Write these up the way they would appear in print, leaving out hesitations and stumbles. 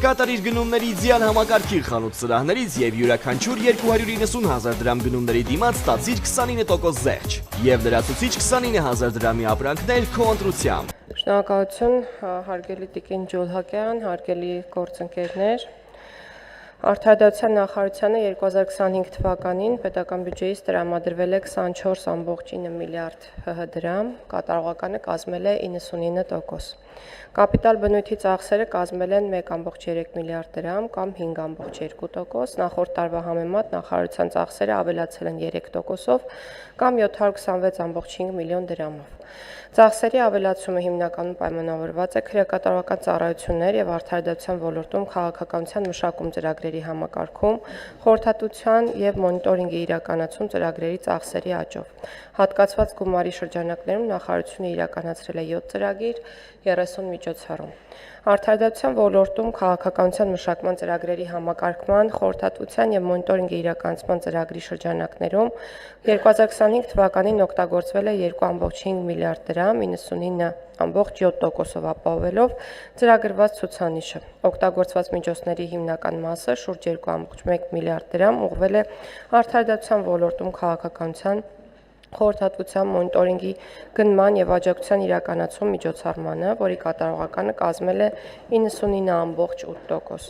կկատարիր գնումների իդեալ համակարգի խանութ սրահներից եւ յուրաքանչյուր 290,000 դրամ գնումների դիմաց ստացիր 29% զեղչ եւ լրացուցիչ 29,000 դրամի ապրանքներ քո ընտրությամբ։ Շնորհակալություն, հարգելի Տիկին Ջոլհակյան, հարգելի գործընկերներ։ Արդարադատության նախարարությանը 2025 թվականին պետական բյուջեից տրամադրվել է 24.9 միլիարդ ՀՀ դրամ, կատարողականը կազմել է 99%։ Կապիտալ բնույթի ծախսերը կազմել են 1.3 միլիարդ դրամ կամ 5.2%, նախորդ տարվա համեմատ նախարարության ծախսերը ավելացել են 3%-ով կամ 726.5 միլիոն դրամով։ Ծախսերի ավելացումը հիմնականում պայմանավորված է քրեակատարողական ծառայություններ եւ արդարադատության ոլորտում քաղաքականության մշակում ծրագրերի համակարգում, խորհրդատվության եւ մոնիտորինգի իրականացում ծրագրերի ծախսերի աճով։ Հատկացված գումարի շրջանակներում նախարարությունը իրականացրել է 7 ծրագիր, 30 միջոցառում։ Արդարադատության ոլորտում քաղաքականության մշակման ծրագրերի համակարգման, խորհրդատվության եւ մոնիտորինգի իրականացման ծրագրի շրջանակներում 2025 թվականին օգտագործվել է 2.5 միլիարդ դրամ, 99.7%-ով ապահովելով ծրագրված ցուցանիշը։ Օգտագործված միջոցների հիմնական մասը շուրջ 2.1 միլիարդ դրամ ուղղվել է արդարադատության ոլորտում քաղաքականության խորհրդատվության մոնիտորինգի գնման եւ աջակցության իրականացում միջոցառմանը, որի կատարողականը կազմել է 99.8%։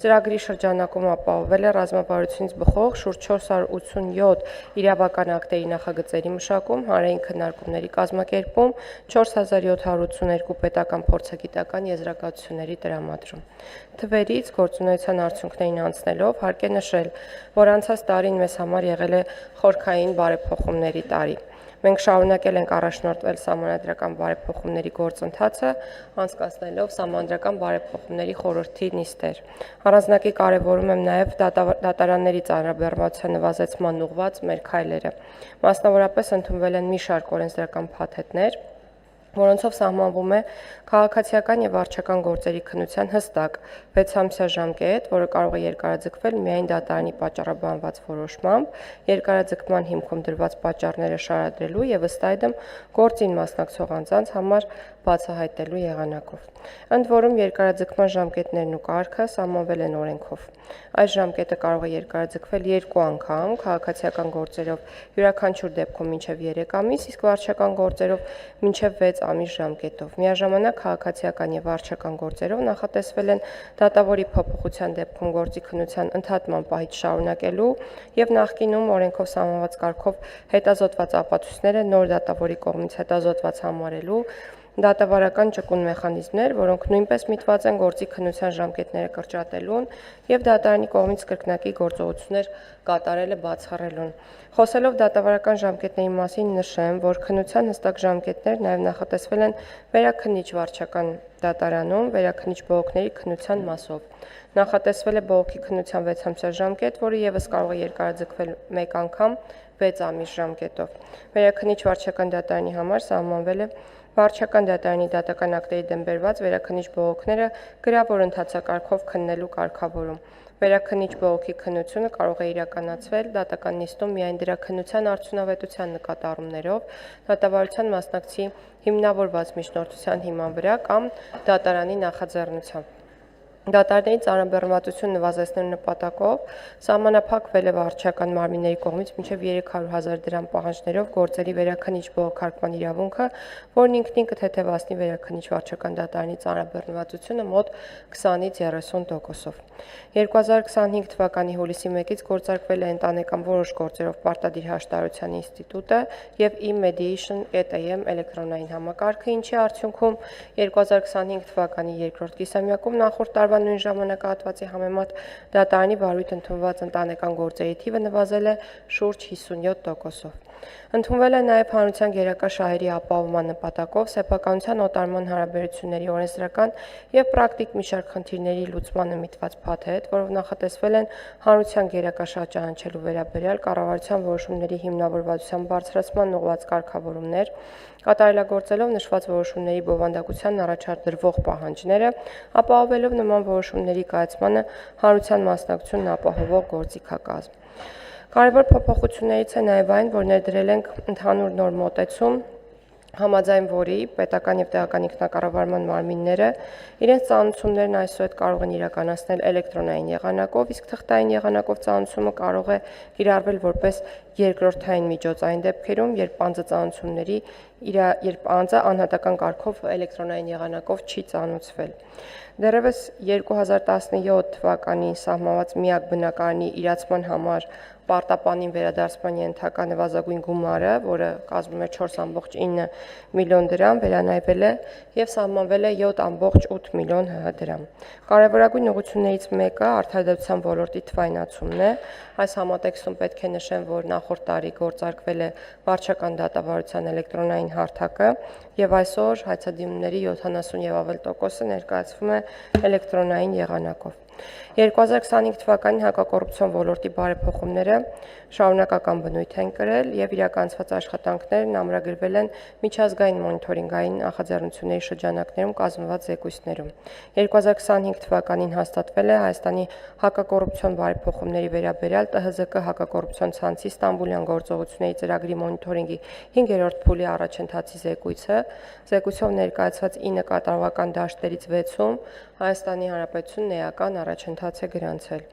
Ծրագրի շրջանակում ապահովվել է ռազմավարությունից բխող շուրջ 487 իրավական ակտերի նախագծերի մշակում, հանրային քննարկումների կազմակերպում, 4782 պետական փորձագիտական եզրակացությունների տրամադրում։ Թվերից գործունեության արդյունքներին անցնելով հարկ է նշել, որ անցած տարին մեզ համար եղել է խորքային բարեփոխումների տարի։ Մենք շարունակել ենք առաջնորդվել սահմանադրական բարեփոխումների գործընթացը, անցկացնելով սահմանադրական բարեփոխումների խորհրդի նիստեր։ Առանձնակի կարևորում եմ նաև դատարանների ծանրաբեռնվածության նվազեցման ուղղված մեր քայլերը։ Մասնավորապես ընդունվել են մի շարք օրենսդրական փաթեթներ, որոնցով սահմանվում է քաղաքացիական եւ վարչական գործերի քննության հստակ 6-ամսյա ժամկետ, որը կարող է երկարաձգվել միայն դատարանի պատճառաբանված որոշմամբ, երկարաձգման հիմքում դրված պատճառները շարադրելու եւ ըստ այդմ գործին մասնակցող անձանց համար բացահայտելու եղանակով։ Ընդ որում երկարաձգման ժամկետներն ու կարգը սահմանվել են օրենքով։ Այս ժամկետը կարող է երկարաձգվել 2 անգամ, քաղաքացիական գործերով յուրաքանչյուր դեպքում մինչև 3 ամիս, իսկ վարչական գործերով մինչև 6 ամիս ժամկետով։ Միաժամանակ քաղաքացիական եւ վարչական գործերով նախատեսվել են դատավորի փոփոխության դեպքում գործի քննության ընդհատման պահից շարունակելու եւ նախկինում օրենքով սահմանված կարգով հետազոտված ապացույցները նոր դատավորի կողմից հետազոտված համարելու դատավարական ճկուն մեխանիզմներ, որոնք նույնպես միտված են գործի քննության ժամկետները կրճատելուն եւ դատարանի կողմից կրկնակի գործողություններ կատարելը բացառելուն։ Խոսելով դատավարական ժամկետների մասին նշեմ, որ քննության հստակ ժամկետներ նաեւ նախատեսվել են վերաքննիչ վարչական դատարանում, վերաքննիչ բողոքների քննության մասով։ Նախատեսվել է բողոքի քննության 6-ամսյա ժամկետ, որը եւս կարող է երկարաձգվել 1 անգամ 6 ամիս ժամկետով։ Վերաքննիչ վարչական դատարանի համար սահմանվել է վարչական դատարանի դատական ակտերի դեմ բերված վերաքննիչ բողոքները գրավոր ընթացակարգով քննելու կարգավորում։ Վերաքննիչ բողոքի քննությունը կարող է իրականացվել դատական նիստում միայն դրա քննության արդյունավետության նկատառումներով, դատավարության մասնակցի հիմնավորված միջնորդության հիման վրա կամ դատարանի նախաձեռնությամբ։ Դատարանների ծանրաբեռնվածություն նվազեցնելու նպատակով սահմանափակվել է վարչական մարմինների կողմից մինչև 300,000 դրամ պահանջներով գործերի վերաքննիչ բողոքարկման իրավունքը, որն ինքնին կթեթևացնի վերաքննիչ վարչական դատարանի ծանրաբեռնվածությունը մոտ 20-ից 30%-ով։ 2025 թվականի հուլիսի 1-ից գործարկվել է ընտանեկան որոշ գործերով պարտադիր հաշտարարության ինստիտուտը եւ e-mediation.am էլեկտրոնային համակարգը, ինչի արդյունքում 2025 թվականի երկրորդ կիսամյակում նախորդ տարվա նույն ժամանակահատվածի համեմատ դատարանի վարույթ ընդունված ընտանեկան գործերի թիվը նվազել է շուրջ 57%-ով։ Ընդունվել է նաև հանրության գերակա շահերի ապահովման նպատակով սեփականության օտարման հարաբերությունների օրենսդրական եւ պրակտիկ մի շարք խնդիրների լուծմանը միտված փաթեթ, որով նախատեսվել են հանրության գերակա շահ ճանաչելու վերաբերյալ կառավարության որոշումների հիմնավորվածության բարձրացման ուղղված կարգավորումներ, կատարելագործելով նշված որոշումների բովանդակության առաջադրվող պահանջները, ապահովելով նման որոշումների կայացմանը հանրության մասնակցությունն ապահովող գործիքակազմ։ Կարևոր փոփոխություններից է նաև այն, որ ներդրել ենք ընդհանուր նոր մոտեցում համաձայն որի պետական եւ տեղական ինքնակառավարման մարմինները իրենց ծանուցումներն այսուհետ կարող են իրականացնել էլեկտրոնային եղանակով, իսկ թղթային եղանակով ծանուցումը կարող է կիրառվել որպես երկրորդային միջոց այն դեպքերում, երբ անձը անհատական կարգով էլեկտրոնային եղանակով չի ծանուցվել։ Դեռևս 2017 թվականին սահմանված միակ բնակարանի իրացման համար պարտապանին վերադարձման ենթակա նվազագույն գումարը, որը կազմում է 4.9 միլիոն դրամ, վերանայվել է եւ սահմանվել է 7.8 միլիոն ՀՀ դրամ։ Կարևորագույն ուղղություններից մեկը արդարադատության ոլորտի թվայնացումն է։ Այս համատեքստում պետք է նշեմ, որ նախորդ տարի գործարկվել է վարչական դատավարության էլեկտրոնային հարթակը եւ այսօր հայցադիմումների 70 եւ ավել տոկոսը ներկայացվում է էլեկտրոնային եղանակով։ 2025 թվականին հակակոռուպցիոն ոլորտի բարեփոխումները շարունակական բնույթ են կրել եւ իրականացված աշխատանքներն ամրագրվել են միջազգային մոնիթորինգային նախաձեռնությունների շրջանակներում կազմված զեկույցներում։ 2025 թվականին հաստատվել է Հայաստանի հակակոռուպցիոն բարեփոխումների վերաբերյալ ՏՀԶԿ հակակոռուպցիոն ցանցի Ստամբուլյան գործողությունների ծրագրի մոնիթորինգի 5-րդ փուլի առաջընթացի զեկույցը, զեկույցով ներկայացված 9 կատարողական դաշտերից 6-ում Հայաստանի Հանրապետությունն էական առաջընթաց է գրանցել։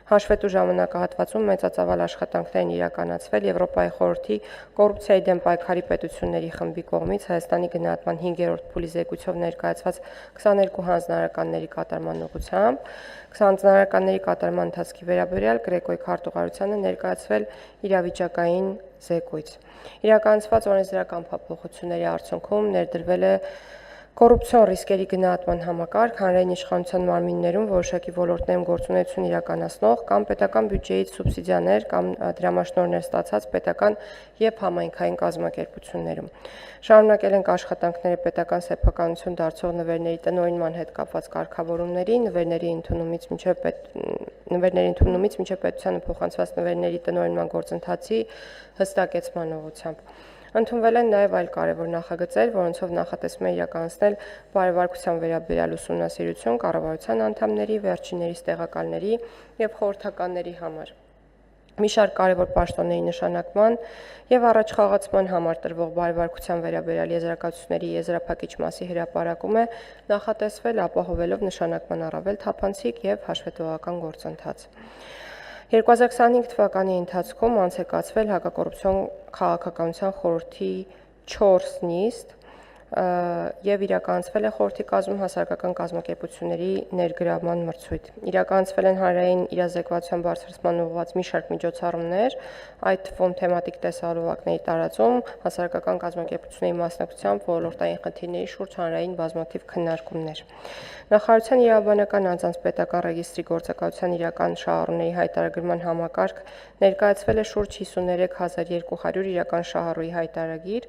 Հաշվետու ժամանակահատվածում մեծածավալ աշխատանքներ են իրականացվել Եվրոպայի խորհրդի կոռուպցիայի դեմ պայքարի պետությունների խմբի կողմից Հայաստանի գնահատման 5-րդ փուլի զեկույցով ներկայացված 22 հանձնարարականների կատարման ուղղությամբ, 20 հանձնարարականների կատարման ընթացքի վերաբերյալ Գրեկոյի քարտուղարությանը ներկայացվել իրավիճակային զեկույց։ Իրականացված օրենսդրական փոփոխությունների արդյունքում ներդրվել է կոռուպցիոն ռիսկերի գնահատման համակարգ հանրային իշխանության մարմիններում որոշակի ոլորտներում գործունեություն իրականացնող կամ պետական բյուջեից սուբսիդիաներ կամ դրամաշնորհներ ստացած պետական եւ համայնքային կազմակերպություններում։ Շարունակել ենք աշխատանքները պետական սեփականություն դարձող նվերների տնօրինման հետ կապված կարգավորումների, նվերների ընդունումից մինչև պետությանը փոխանցված նվերների տնօրինման գործընթացի հստակեցման ուղղությամբ։ Ընդունվել են նաև այլ կարևոր նախագծեր, որոնցով նախատեսվում է իրականացնել բարեվարկության վերաբերյալ ուսումնասիրություն կառավարության անդամների, վերջիններիս տեղակալների եւ խորհրդականների համար։ Մի շարք կարևոր պաշտոնների նշանակման եւ առաջխաղացման համար տրվող բարեվարկության վերաբերյալ եզրակացությունների եզրափակիչ մասի հրապարակում է նախատեսվել ապահովելով նշանակման առավել թափանցիկ եւ հաշվետվողական գործընթաց։ 2025 թվականի ընթացքում անցեկացվել հակակոռուպցիոն քաղաքականության խորհրդի 4 նիստ եւ իրականացվել է խորհրդի կազմում հասարակական կազմակերպությունների ներգրավման մրցույթ։ Իրականացվել են հանրային իրազեկվածության բարձրացման ուղղված մի շարք միջոցառումներ, այդ թվում թեմատիկ տեսահոլովակների տարածում, հասարակական կազմակերպությունների մասնակցությամբ ոլորտային խնդիրների շուրջ հանրային բազմաթիվ քննարկումներ։ Նախարարության իրավաբանական անձանց պետական ռեգիստրի գործակալության իրական շահառուների հայտարարման համակարգ ներկայացվել է շուրջ 53200 իրական շահառուի հայտարարագիր,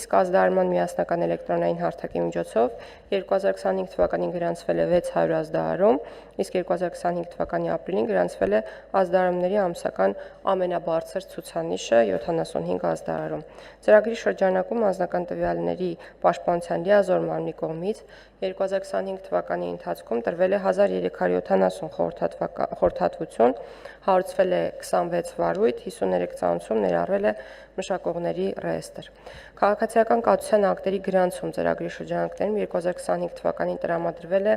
իսկ ազդարարման միասնական էլեկտրոնային հարթակի միջոցով 2025 թվականին գրանցվել է 600 ազդարարում, իսկ 2025 թվականի ապրիլին գրանցվել է ազդարարումների ամսական ամենաբարձր ցուցանիշը 75 ազդարարում։ Ծրագրի շրջանակում անձնական տվյալների պաշտպանության լիազոր մարմնի կողմից 2025 թվականի ընթացքում տրվել է 1370 խորհրդատվություն, հարուցվել է 26 վարույթ, 53 ծանուցում ներառվել է մշակողների ռեեստր։ Քաղաքացիական կացության ակտերի գրանցում ծրագրի շրջանակներում 2025 թվականին տրամադրվել է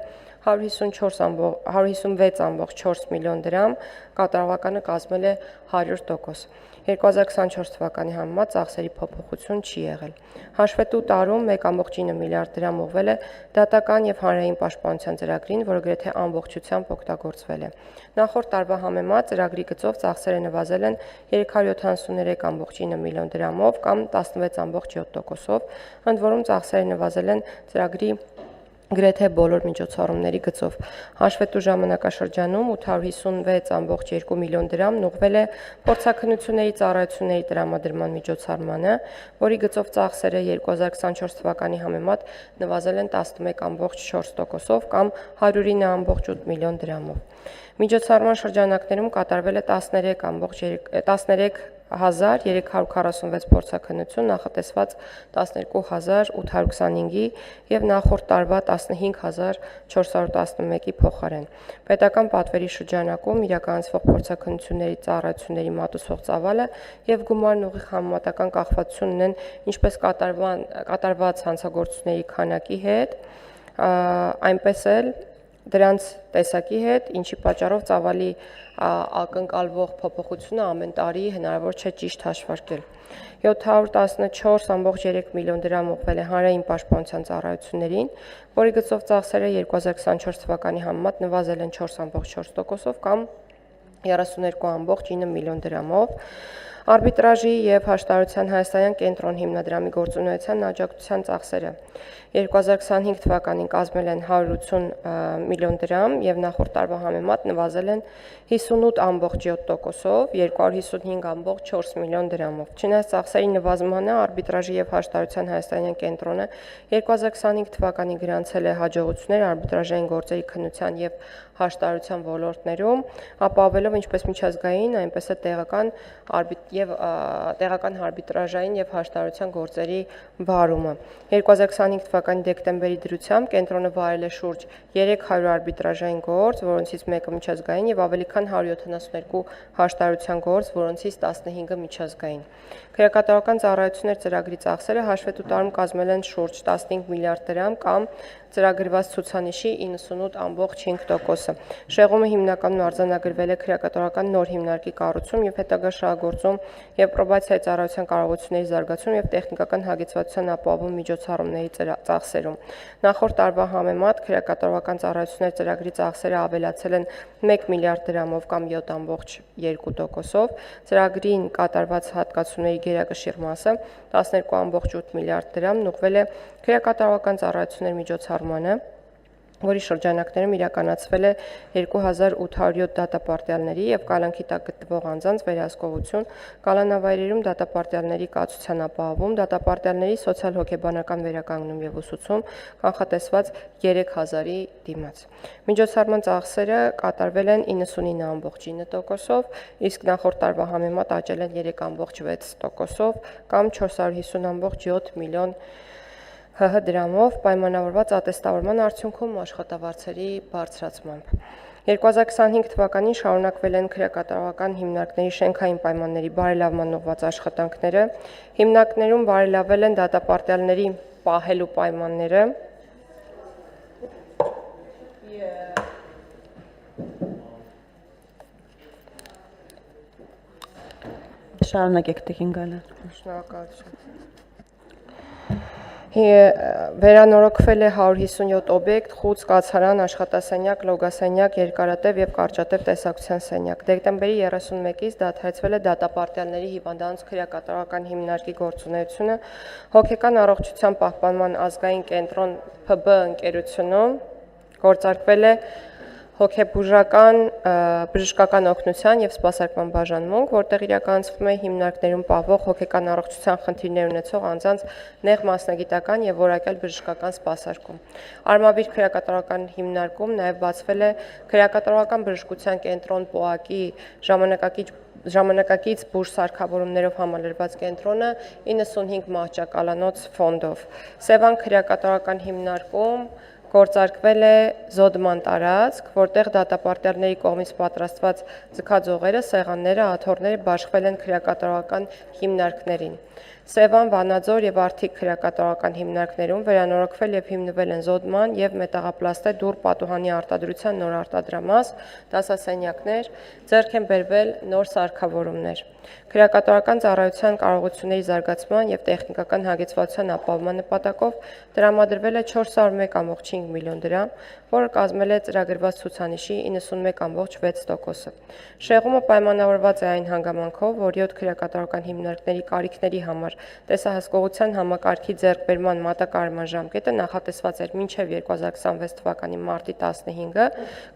156.4 միլիոն դրամ, կատարողականը կազմել է 100%։ 2024 թվականի համեմատ ծախսերի փոփոխություն չի եղել։ Հաշվետու տարում 1.9 միլիարդ դրամ ուղղվել է դատական եւ հանրային պաշտպանության ծրագրին, որը գրեթե ամբողջությամբ օգտագործվել է։ Նախորդ տարվա համեմատ ծրագրի գծով ծախսերը նվազել են 373.9 միլիոն դրամով կամ 16.7%-ով, ընդ որում ծախսերը նվազել են ծրագրի գրեթե բոլոր միջոցառումների գծով։ Հաշվետու ժամանակաշրջանում 856.2 միլիոն դրամն ուղղվել է փորձաքննությունների ծառայությունների տրամադրման միջոցառմանը, որի գծով ծախսերը 2024 թվականի համեմատ նվազել են 11.4%-ով կամ 109.8 միլիոն դրամով։ Միջոցառման շրջանակներում կատարվել է 13 12346 փորձաքննություն նախատեսված 12825-ի եւ նախորդ տարվա 15411-ի փոխարեն։ Պետական պատվերի շրջանակում իրականացվող փորձաքննությունների ծառայությունների մատուցող ծավալը եւ գումարն ուղիղ համեմատական կախվածություն ունեն ինչպես կատարված հանցագործությունների քանակի հետ, այնպես էլ դրանց տեսակի հետ, ինչի պատճառով ծավալի ակնկալվող փոփոխությունը ամեն տարի հնարավոր չէ ճիշտ հաշվարկել։ 714.3 միլիոն դրամ ուղղվել է հանրային պաշտպանության ծառայություններին, որի գծով ծախսերը 2024 թվականի համեմատ նվազել են 4.4%-ով կամ 32.9 միլիոն դրամով։ Արբիտրաժի եւ հաշտարարության հայաստանյան կենտրոն հիմնադրամի գործունեության աջակցության ծախսերը 2025 թվականին կազմել են 180 միլիոն դրամ եւ նախորդ տարվա համեմատ նվազել են 58.7%-ով 255.4 միլիոն դրամով։ Չնայած ծախսերի նվազմանը արբիտրաժի եւ հաշտարարության հայաստանյան կենտրոնը 2025 թվականին գրանցել է հաջողություններ արբիտրաժային գործերի քննության եւ հաշտարարության ոլորտներում, ապահովելով ինչպես միջազգային, այնպես էլ տեղական արբիտրաժային եւ հաշտարարության գործերի վարումը։ 2025 թվականի դեկտեմբերի դրությամբ կենտրոնը վարել է շուրջ 300 արբիտրաժային գործ, որոնցից մեկը միջազգային եւ ավելի քան 172 հաշտարարության գործ, որոնցից 15-ը միջազգային։ Քրեակատարական ծառայություններ ծրագրի ծախսերը հաշվետու տարում կազմել են շուրջ 15 միլիարդ դրամ կամ ծրագրված ցուցանիշի 98.5%-ը։ Շեղումը հիմնականում արձանագրվել է քրեակատարական նոր հիմնարկի կառուցում եւ հետագա շահագործում եւ պրոբացիայի ծառայության կարողությունների զարգացում եւ տեխնիկական հագեցվածության ապահովում միջոցառումների ծախսերում։ Նախորդ տարվա համեմատ քրեակատարական ծառայություններ ծրագրի ծախսերը ավելացել են 1 միլիարդ դրամով կամ 7.2%-ով, ծրագրին կատարված հատկացումների գերակշիռ մասը 12.8 միլիարդ դրամն ուղղվել է քրեակատարական ծառայությունների միջոցառմանը, որի շրջանակներում իրականացվել է 2807 դատապարտյալների եւ կալանքի տակ գտնվող անձանց վերահսկողություն, կալանավայրերում դատապարտյալների կացության ապահովում, դատապարտյալների սոցիալ-հոգեբանական վերականգնում եւ ուսուցում, կանխատեսված 3000-ի դիմաց։ Միջոցառման ծախսերը կատարվել են 99.9%-ով, իսկ նախորդ տարվա համեմատ աճել են 3.6%-ով կամ 450.7 միլիոն դրամով պայմանավորված ատեստավորման արդյունքում աշխատավարձերի բարձրացմամբ։ 2025 թվականին շարունակվել են քրեակատարական հիմնարկների շենքային պայմանների բարելավման ուղղված աշխատանքները, հիմնարկներում բարելավել են դատապարտյալների պահելու պայմանները, Շարունակեք Տիկին Գալան։ Շնորհակալություն։ Վերանորոգվել է 157 օբյեկտ, խուծ, կացարան, աշխատասենյակ, լոգասենյակ, երկարատև եւ կարճատև տեսակցության սենյակ։ Դեկտեմբերի 31-ից դադարեցվել է դատապարտյալների հիվանդանոց քրեակատարական հիմնարկի գործունեությունը, հոգեկան առողջության պահպանման ազգային կենտրոն ՓԲ ընկերությունում գործարկվել է բժշկական օգնության եւ սպասարկման բաժանմունք, որտեղ իրականացվում է հիմնարկներում պահվող հոգեկան առողջության խնդիրներ ունեցող անձանց նեղ մասնագիտական եւ որակյալ բժշկական սպասարկում։ Արմավիր քրեակատարական հիմնարկում նաեւ բացվել է քրեակատարական բժշկության կենտրոն ՊՕԱԿ-ի ժամանակակից բուժ սարքավորումներով համալրված կենտրոնը 95 մահճակալանոց ֆոնդով։ Սևան քրեակատարական հիմնարկում գործարկվել է զոդման տարածք, որտեղ դատապարտյալների կողմից պատրաստված ձգաձողերը, սեղանները, աթոռները բաշխվել են քրեակատարական հիմնարկներին։ Սևան, Վանաձոր եւ Արթիկ քրեակատարական հիմնարկներում վերանորոգվել եւ հիմնվել են զոդման եւ մետաղապլաստե դուռ պատուհանի արտադրության նոր արտադրամաս, դասասենյակներ, ձեռք են բերվել նոր սարքավորումներ։ Քրեակատարական ծառայության կարողությունների զարգացման եւ տեխնիկական հագեցվածության ապահովման նպատակով տրամադրվել է 401.5 միլիոն դրամ, որը կազմել է ծրագրված ցուցանիշի 91.6%-ը։ Շեղումը պայմանավորված է այն հանգամանքով, որ 7 քրեակատարական հիմնարկների կարիքների համար տեսահսկողության համակարգի ձեռքբերման մատակարարման ժամկետը նախատեսված էր մինչև 2026 թվականի մարտի 15-ը,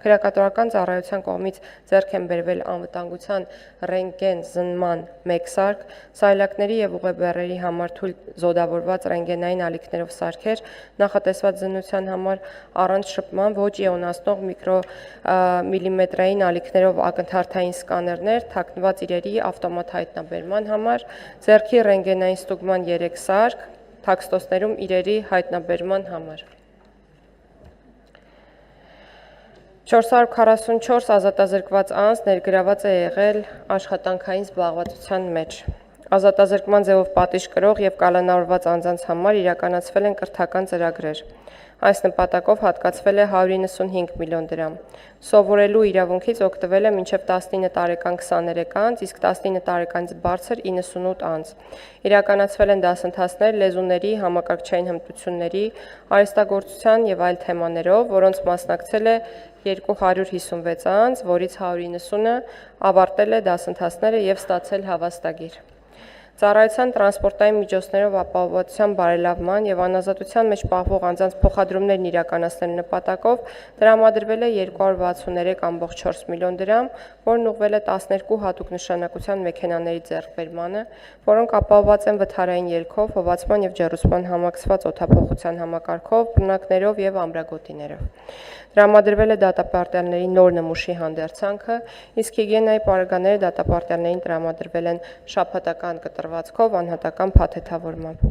քրեակատարական ծառայության կողմից ձեռք են բերվել անվտանգության ռենտգեն զննման 1 սարք, սայլակների եւ ուղեբեռերի համար թույլ զոդավորված ռենտգենային ալիքներով սարքեր, նախատեսված զննության համար առանց շփման նման ոչ իոնացնող միկրոմիլիմետրային ալիքներով ակնթարթային սկաներներ թաքնված իրերի ավտոմատ հայտնաբերման համար, ձեռքի ռենտգենային ստուգման 3 սարք, թաքստոցներում իրերի հայտնաբերման համար։ 444 ազատազրկված անձ ներգրաված է եղել աշխատանքային զբաղվածության մեջ։ Ազատազրկման ձևով պատիժ կրող եւ կալանավորված անձանց համար իրականացվել են կրթական ծրագրեր։ Այս նպատակով հատկացվել է 195 միլիոն դրամ։ Սովորելու իրավունքից օգտվել է մինչև 19 տարեկան 23 անձ, իսկ 19 տարեկանից բարձր 98 անձ։ Իրականացվել են դասընթացներ լեզուների, համակարգչային հմտությունների, արհեստագործության եւ այլ թեմաներով, որոնց մասնակցել է 256 անձ, որից 190-ը ավարտել է դասընթացները եւ ստացել հավաստագիր։ Ծառայության տրանսպորտային միջոցներով ապահովության բարելավման եւ անազատության մեջ պահվող անձանց փոխադրումներն իրականացնելու նպատակով տրամադրվել է 263.4 միլիոն դրամ, որն ուղղվել է 12 հատուկ նշանակության մեքենաների ձեռքբերմանը, որոնք ապահովված են վթարային ելքով, հովացման եւ ջեռուցման համակցված օդափոխության համակարգով, բռնակներով եւ ամրագոտիներով։ Տրամադրվել է դատապարտյալների նոր նմուշի հանդերձանքը, իսկ հիգիենայի պարագաները դատապարտյալներին տրամադրվել են շաբաթական կտրվածքով անհատական փաթեթավորմամբ։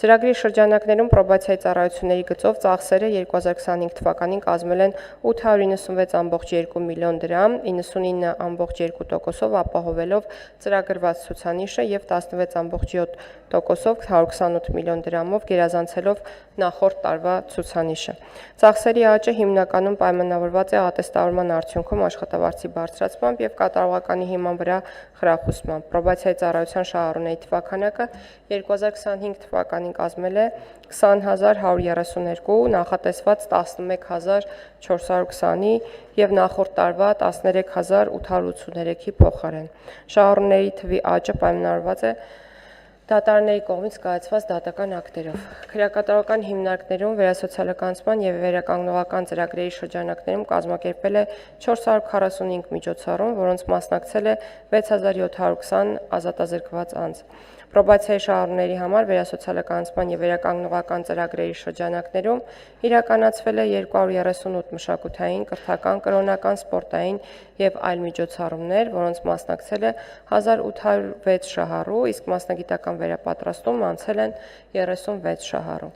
Ծրագրի շրջանակներում պրոբացիայի ծառայությունների գծով ծախսերը 2025 թվականին կազմել են 896.2 միլիոն դրամ, 99.2%-ով ապահովելով ծրագրված ցուցանիշը եւ 16.7%-ով 128 միլիոն դրամով գերազանցելով նախորդ տարվա ցուցանիշը։ Ծախսերի աճը հիմնականում պայմանավորված է ատեստավորման արդյունքում աշխատավարձի բարձրացմամբ եւ կատարողականի հիման վրա խրախուսմամբ։ Պրոբացիայի ծառայության շահառուների թվաքանակը 2025 թվականին կազմել է 20.132, նախատեսված 11.420-ի եւ նախորդ տարվա 13.883-ի փոխարեն։ Շահառուների թվի աճը պայմանավորված է դատարանների կողմից կայացված դատական ակտերով։ Քրեակատարական հիմնարկներում վերասոցիալականացման եւ վերականգնողական ծրագրերի շրջանակներում կազմակերպվել է 445 միջոցառում, որոնց մասնակցել է 6720 ազատազրկված անձ։ Պրոբացիայի շահառուների համար վերասոցիալականացման եւ վերականգնողական ծրագրերի շրջանակներում իրականացվել է 238 մշակութային, կրթական, կրոնական, սպորտային եւ այլ միջոցառումներ, որոնց մասնակցել է 1806 շահառու, իսկ մասնագիտական վերապատրաստում անցել են 36 շահառու։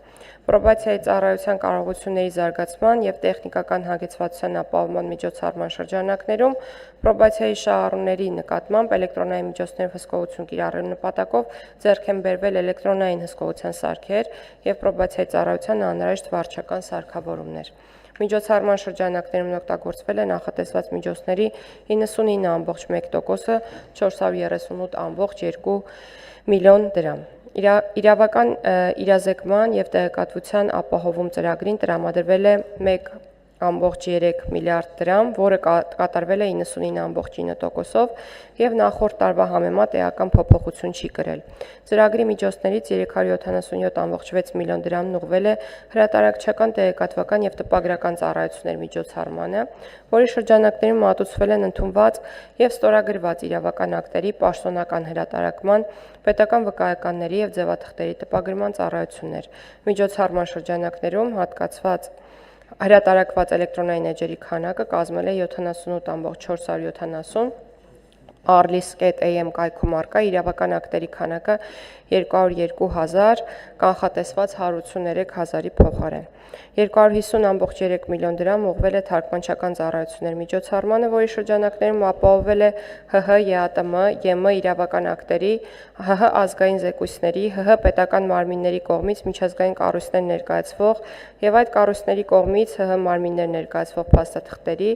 Պրոբացիայի ծառայության կարողությունների զարգացման եւ տեխնիկական հագեցվածության ապահովման միջոցառման շրջանակներում պրոբացիայի շահառուների նկատմամբ էլեկտրոնային միջոցներով հսկողություն կիրառելու նպատակով ձեռք են բերվել էլեկտրոնային հսկողության սարքեր եւ պրոբացիայի ծառայության անհրաժեշտ վարչական սարքավորումներ։ Միջոցառման շրջանակներում օգտագործվել է նախատեսված միջոցների 99.1%-ը 438.2 միլիոն դրամ։ Իրավական իրազեկման եւ տեղեկատվության ապահովում ծրագրին տրամադրվել է 1.3 միլիարդ դրամ, որը կատարվել է 99.9%-ով եւ նախորդ տարվա համեմատ էական փոփոխություն չի կրել։ Ծրագրի միջոցներից 377.6 միլիոն դրամն ուղղվել է հրատարակչական, տեղեկատվական եւ տպագրական ծառայությունների միջոցառմանը, որի շրջանակներում մատուցվել են ընդունված եւ ստորագրված իրավական ակտերի պաշտոնական հրատարակման, պետական վկայականների եւ ձևաթղթերի տպագրման ծառայություններ։ Միջոցառման շրջանակներում հատկացված հրատարակված էլեկտրոնային էջերի քանակը կազմել է 78.470, arlis.am կայքում առկա իրավական ակտերի քանակը 202.000, կանխատեսված 183.000-ի փոխարեն։ 250.3 միլիոն դրամ ուղղվել է թարգմանչական ծառայությունների միջոցառմանը, որի շրջանակներում ապահովվել է ՀՀ, ԵԱՏՄ, ԵՄ իրավական ակտերի, ՀՀ ազգային զեկույցների, ՀՀ պետական մարմինների կողմից միջազգային կառույցներ ներկայացվող եւ այդ կառույցների կողմից ՀՀ մարմիններ ներկայացվող փաստաթղթերի,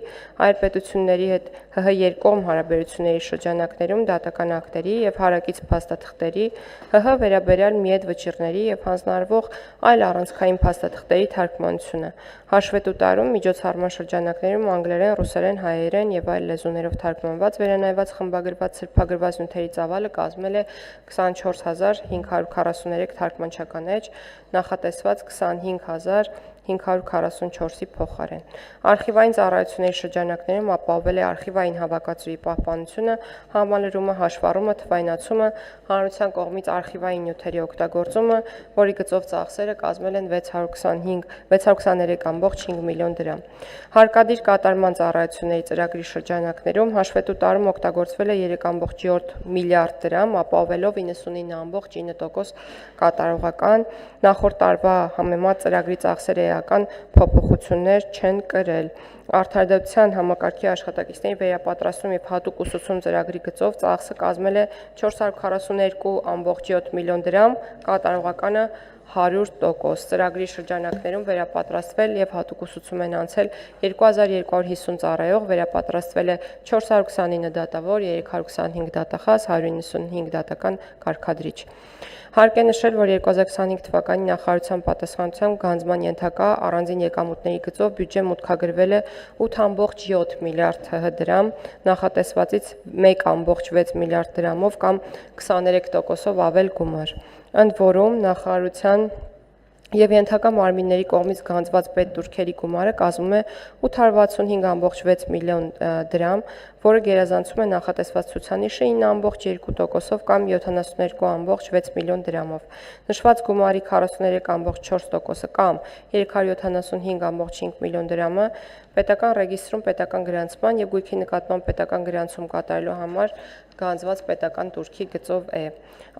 այլ պետությունների հետ ՀՀ երկկողմ հարաբերությունների շրջանակներում դատական ակտերի եւ հարակից փաստաթղթերի, ՀՀ վերաբերյալ միեդ վճիռների եւ հանձնարարվող այլ առանցքային փաստաթղթերի թարգմանությունը։ Հաշվետու տարում միջոցառման շրջանակներում անգլերեն, ռուսերեն, հայերեն եւ այլ լեզուներով թարգմանված վերանայված խմբագրված սրբագրված նյութերի ծավալը կազմել է 24543 թարգմանչական էջ, նախատեսված 25000 544-ի փոխարեն։ Արխիվային ծառայությունների շրջանակներում ապահովել է արխիվային հավաքածուի պահպանությունը, համալրումը, հաշվառումը, թվայնացումը, հանրության կողմից արխիվային նյութերի օգտագործումը, որի գծով ծախսերը կազմել են 623.5 միլիոն դրամ։ Հարկադիր կատարման ծառայությունների ծրագրի շրջանակներում հաշվետու տարում օգտագործվել է 3.7 միլիարդ դրամ, ապահովելով 99.9% կատարողական, նախորդ տարվա համեմատ ծրագրի ծախսերը էական փոփոխություններ չեն կրել։ Արդարադատության համակարգի աշխատակիցների վերապատրաստում և հատուկ ուսուցում ծրագրի գծով ծախսը կազմել է 442.7 միլիոն դրամ, կատարողականը 100%։ Ծրագրի շրջանակներում վերապատրաստվել և հատուկ ուսուցում են անցել 2250 ծառայող, վերապատրաստվել է 429 դատավոր, 325 դատախազ, 195 դատական կարգադրիչ։ Հարկ է նշել, որ 2025 թվականի նախարարության պատասխանությամբ գանձման ենթակա առանձին եկամուտների գծով բյուջե մուտքագրվել է 8.7 միլիարդ ՀՀ դրամ, նախատեսվածից 1.6 միլիարդ դրամով կամ 23%-ով ավել գումար։ Ընդ որում, նախարարության և ենթակա մարմինների կողմից գանձված պետտուրքերի գումարը կազմում է 865.6 միլիոն դրամ, որը գերազանցում է նախատեսված ցուցանիշը 9.2%-ով կամ 72.6 միլիոն դրամով։ Նշված գումարի 43.4%-ը կամ 375.5 միլիոն դրամը պետական ռեգիստրում պետական գրանցման և գույքի նկատմամբ պետական գրանցում կատարելու համար գանձված պետական տուրքի գծով է։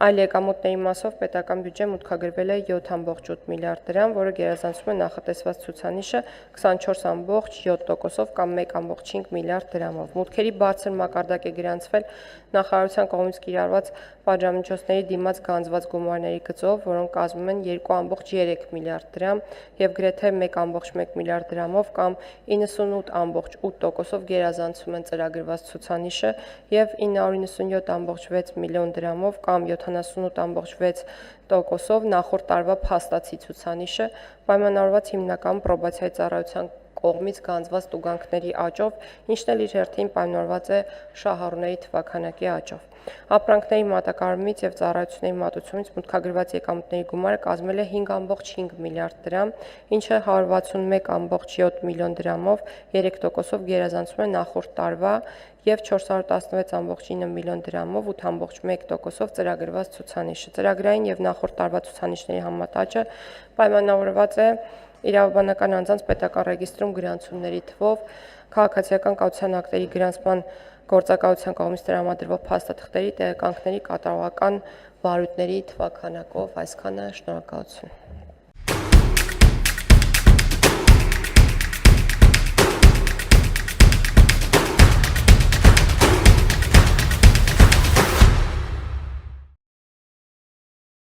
Այլ եկամուտների մասով պետական բյուջե մուտքագրվել է 7.8 միլիարդ դրամ, որը գերազանցում է նախատեսված ցուցանիշը 24.7%-ով կամ 1.5 միլիարդ դրամով։ Մուտքերի բարձր մակարդակ է գրանցվել նախարարության կողմից կիրառված պատժամիջոցների դիմաց գանձված գումարների գծով, որոնք կազմում են 2.3 միլիարդ դրամ և գրեթե 1.1 միլիարդ դրամով կամ 98.8%-ով գերազանցում են ծրագրված ցուցանիշը և 997.6 միլիոն դրամով կամ 78.6%-ով նախորդ տարվա փաստացի ցուցանիշը, պայմանավորված հիմնականում պրոբացիայի ծառայության կողմից գանձված տուգանքների աճով, ինչն էլ իր հերթին պայմանավորված է շահառուների թվաքանակի աճով։ Ապրանքների մատակարարումից և ծառայությունների մատուցումից մուտքագրված եկամուտների գումարը կազմել է 5.5 միլիարդ դրամ, ինչը 161.7 միլիոն դրամով 3%-ով գերազանցում է նախորդ տարվա և 416.9 միլիոն դրամով 8.1%-ով ծրագրված ցուցանիշը։ Ծրագրային և նախորդ տարվա ցուցանիշների համատաճը պայմանավորված է իրավաբանական անձանց պետական ռեգիստրում գրանցումների թվով, քաղաքացիական կայունության ակտերի գրանցման գործակալության կողմից տրամադրվող փաստաթղթերի, տեղեկանքների, կատարողական վարույթների թվաքանակով։ Այսքանը, շնորհակալություն։